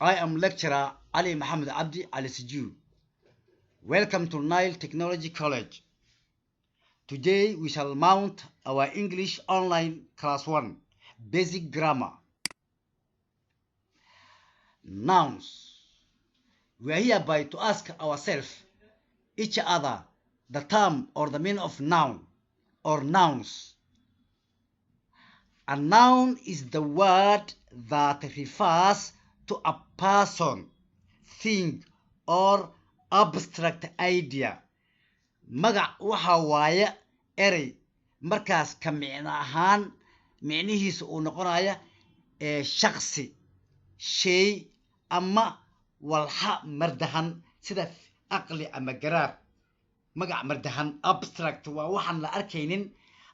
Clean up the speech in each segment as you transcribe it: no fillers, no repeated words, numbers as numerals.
I am lecturer Ali Muhammad Abdi Al Siju. Welcome to Nile Technology College. Today we shall mount our English online class 1, basic grammar. Nouns. We are hereby to ask ourselves, each other, the term or the meaning of noun or nouns. A noun is the word that refers to a person, thing, or abstract idea. Magac waxa waaye erey markaas ka micno ahaan micnihiisu uu noqonaya shakhsi, shay ama walxa mardahan sida aqli ama garaar. Magac mardahan abstract waa waxaan la arkaynin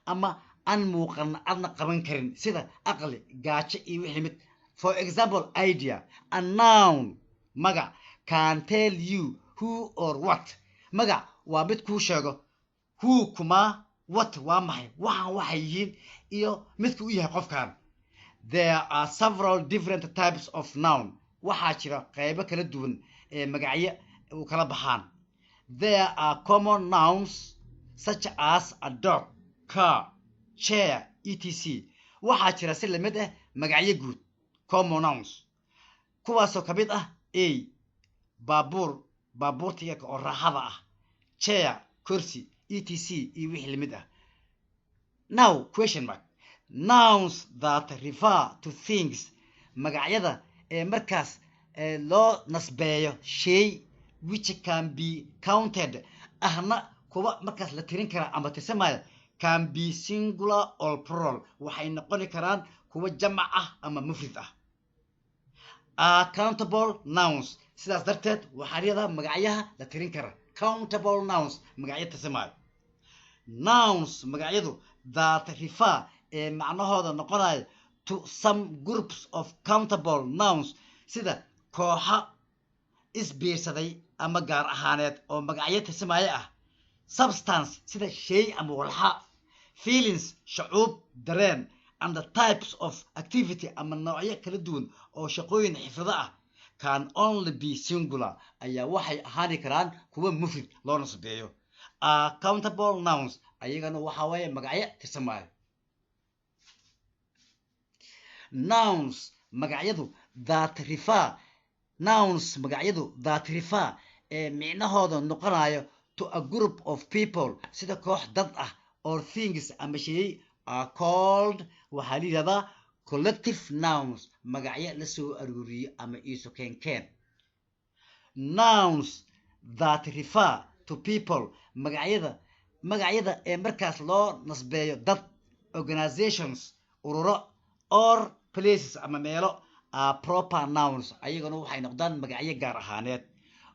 ama aan muuqan adna qaban karin sida aqli, gaajo iyo wixii mid. For example, idea. A noun magac can tell you who or what. Magac waa mid kuu sheego who kuma, what waa maxay, waxaan waxay yihiin iyo midku u yahay qofkan. There are several different types of noun. Waxaa jira qaybo kala duwan ee magacyo u kala baxaan. There are common nouns such as a dog, car, chair, etc. Waxaa jira si lamid ah magacyo guud, common nouns, kuwaasoo ka mid ah a baabuur, baabuurta yarka oo raaxada ah, chair, kursi, etc. iyo wixii lamid ah. Now, question mark. Nouns that refer to things. Magacyada ee markaas loo nasbeeyo shay which can be counted ahna kuwa markaas la tirin kara ama tirsamaya can be singular or plural. Waxay noqon karaan kuwa jamac ah ama mufrad ah. Countable nouns. Sidaas darteed waxaa leedahay magacyaha la tirin kara. Countable nouns magacyo tirsamaya. Nouns magacyadu that refer ee macnahooda noqonaya to some groups of countable nouns sida kooxa isbiirsaday ama gaar ahaaneed oo magacyo tirsamaya ah. Substance sida shay ama walxa. Feelings shucuub, dareen, and the types of activity ama noocyo kala duwan oo shaqooyin xirfado ah can only be singular ayaa waxay ahaani karaan kuwa mufrad loo nasbeeyo. Countable nouns ayagana waxaa waaye magacyo tirsamaya. Nouns magacyadu that refer ee micnahooda noqonayo to a group of people sida koox dad ah or things ama shay are called waxaa la yidhahdaa collective nouns magacyo la soo aruuriyo ama isu keenkeen. Nouns that refer to people magacyada ee markaas loo nasbeeyo dad, organizations ururo, or places ama meelo are proper nouns ayagana waxay noqdaan magacyo gaar ahaaneed.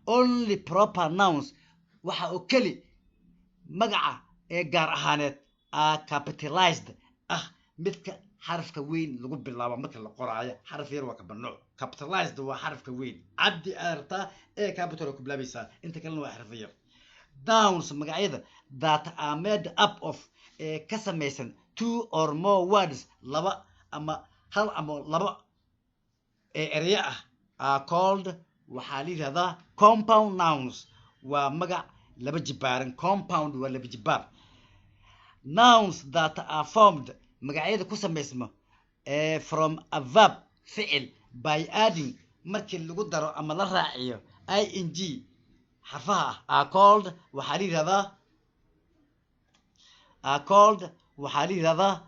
Only proper nouns waxa oo keli magaca ee gaar ahaaneed are capitalized ah midka xarafka weyn lagu bilaabo marka la qoraayo. xaraf yar waa ka mamnuuc. Capitalized waa xarafka weyn. Cabdi arta ee capital ku bilaabaysa inta kalena waa xaraf yar. Nouns magacyada that are made up of ka samaysan two or more words laba ama hal ama laba erey ah are called waxaa la yidhahdaa compound nouns. waa magac laba jibaaran. Compound waa laba jibaar. Nouns that are formed magacyada ku samaysmo from a verb ficil by adding markii lagu daro ama la raaciyo ing xarfaha are called waxaa la yidhahdaa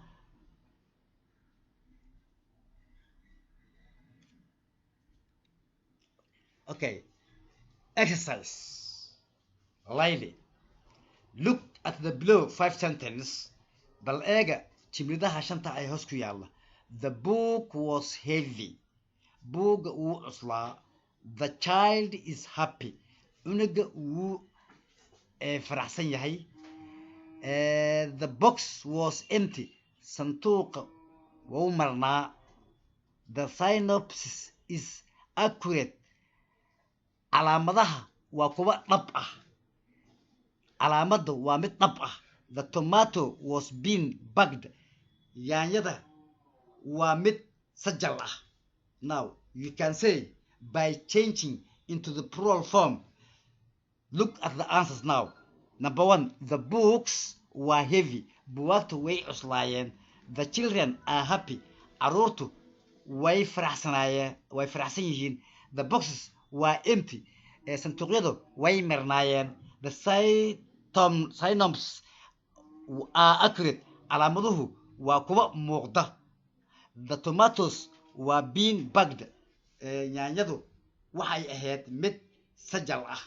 okay. Exercise. Layli. Look at the below 5 sentences. Bal eega jimridaha shanta ay hoos ku yaalla. The book was heavy. Buugga wuu cuslaa. The child is happy. Cunuga wuu faraxsan yahay. The box was empty. Sanduuqa wuu marnaa. The synopsis is accurate. Calaamadaha waa kuwa dhab ah. Calaamadu waa mid dhab ah. The tomato was being bugged. Yaanyada waa mid sajal ah. Now you can say by changing into the plural form. Look at the answers now. Number 1, the books were heavy. Buugagtu way cuslaayeen. The children are happy. Caruurtu way faraxsan yihiin. The boxes were empty. Sanduuqyadu way mirnaayeen. The synonyms are accurate. Calaamaduhu waa kuwa muuqda. The tomatoes were being bagged. Yaanyadu waxay ahayd mid sajal ah.